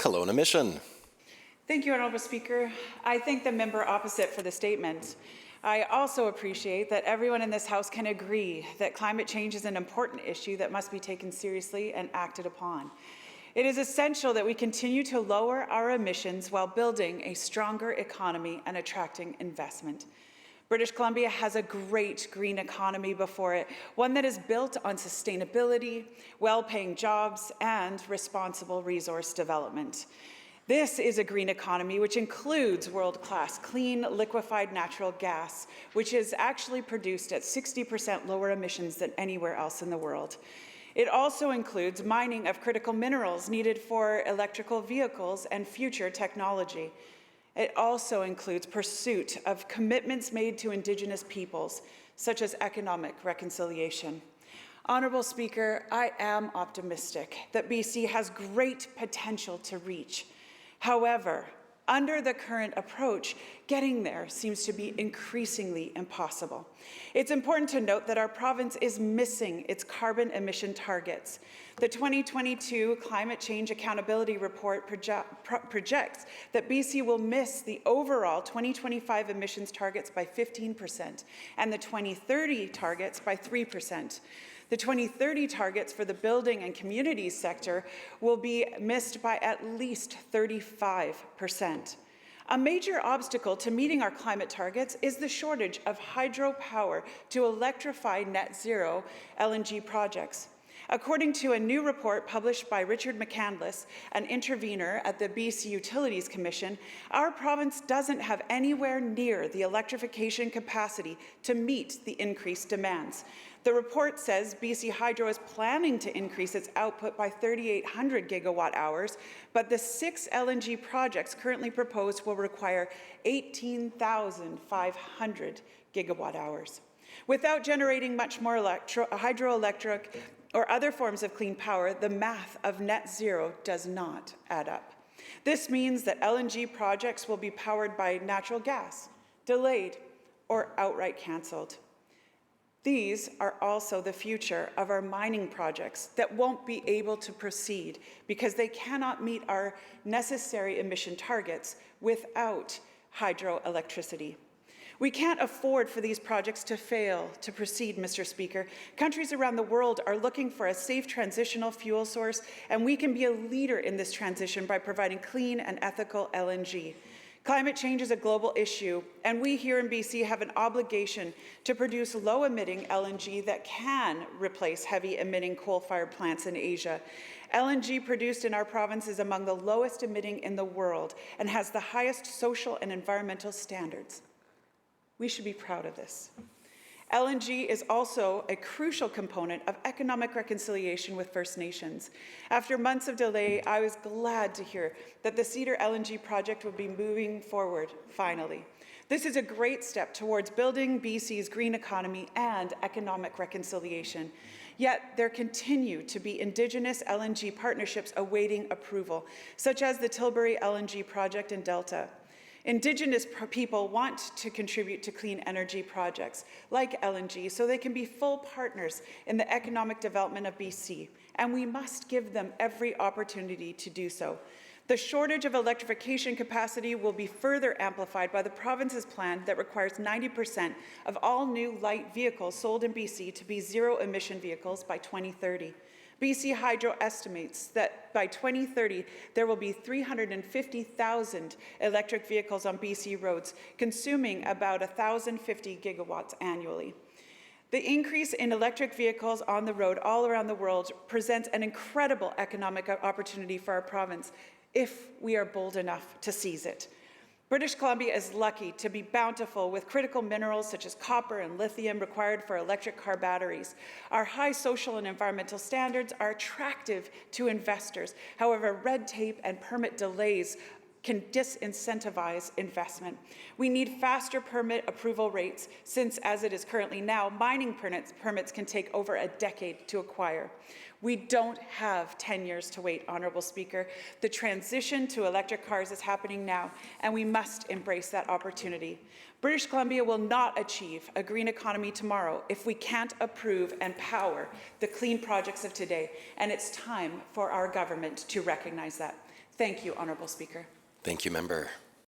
Kelowna Mission. Thank you, Honourable Speaker. I thank the member opposite for the statement. I also appreciate that everyone in this House can agree that climate change is an important issue that must be taken seriously and acted upon. It is essential that we continue to lower our emissions while building a stronger economy and attracting investment. British Columbia has a great green economy before it, one that is built on sustainability, well-paying jobs, and responsible resource development. This is a green economy which includes world-class clean liquefied natural gas, which is actually produced at 60% lower emissions than anywhere else in the world. It also includes mining of critical minerals needed for electrical vehicles and future technology. It also includes pursuit of commitments made to Indigenous peoples, such as economic reconciliation. Honourable Speaker, I am optimistic that BC has great potential to reach. However, under the current approach, getting there seems to be increasingly impossible. It's important to note that our province is missing its carbon emission targets. The 2022 Climate Change Accountability Report projects that BC will miss the overall 2025 emissions targets by 15% and the 2030 targets by 3%. The 2030 targets for the building and communities sector will be missed by at least 35%. A major obstacle to meeting our climate targets is the shortage of hydropower to electrify net zero LNG projects. According to a new report published by Richard McCandless, an intervener at the BC Utilities Commission, our province doesn't have anywhere near the electrification capacity to meet the increased demands. The report says BC Hydro is planning to increase its output by 3,800 gigawatt hours, but the 6 LNG projects currently proposed will require 18,500 gigawatt hours. Without generating much more hydroelectric or other forms of clean power, the math of net zero does not add up. This means that LNG projects will be powered by natural gas, delayed, or outright cancelled. These are also the future of our mining projects that won't be able to proceed because they cannot meet our necessary emission targets without hydroelectricity. We can't afford for these projects to fail to proceed, Mr. Speaker. Countries around the world are looking for a safe transitional fuel source, and we can be a leader in this transition by providing clean and ethical LNG. Climate change is a global issue, and we here in BC have an obligation to produce low-emitting LNG that can replace heavy-emitting coal-fired plants in Asia. LNG produced in our province is among the lowest emitting in the world and has the highest social and environmental standards. We should be proud of this. LNG is also a crucial component of economic reconciliation with First Nations. After months of delay, I was glad to hear that the Cedar LNG project will be moving forward, finally. This is a great step towards building BC's green economy and economic reconciliation. Yet there continue to be Indigenous LNG partnerships awaiting approval, such as the Tilbury LNG project in Delta. Indigenous people want to contribute to clean energy projects like LNG so they can be full partners in the economic development of BC, and we must give them every opportunity to do so. The shortage of electrification capacity will be further amplified by the province's plan that requires 90% of all new light vehicles sold in BC to be zero-emission vehicles by 2030. BC Hydro estimates that by 2030, there will be 350,000 electric vehicles on BC roads, consuming about 1,050 gigawatts annually. The increase in electric vehicles on the road all around the world presents an incredible economic opportunity for our province if we are bold enough to seize it. British Columbia is lucky to be bountiful with critical minerals such as copper and lithium required for electric car batteries. Our high social and environmental standards are attractive to investors. However, red tape and permit delays can disincentivize investment. We need faster permit approval rates since, as it is currently now, mining permits can take over a decade to acquire. We don't have 10 years to wait, Honourable Speaker. The transition to electric cars is happening now, and we must embrace that opportunity. British Columbia will not achieve a green economy tomorrow if we can't approve and power the clean projects of today, and it's time for our government to recognize that. Thank you, Honourable Speaker. Thank you, member.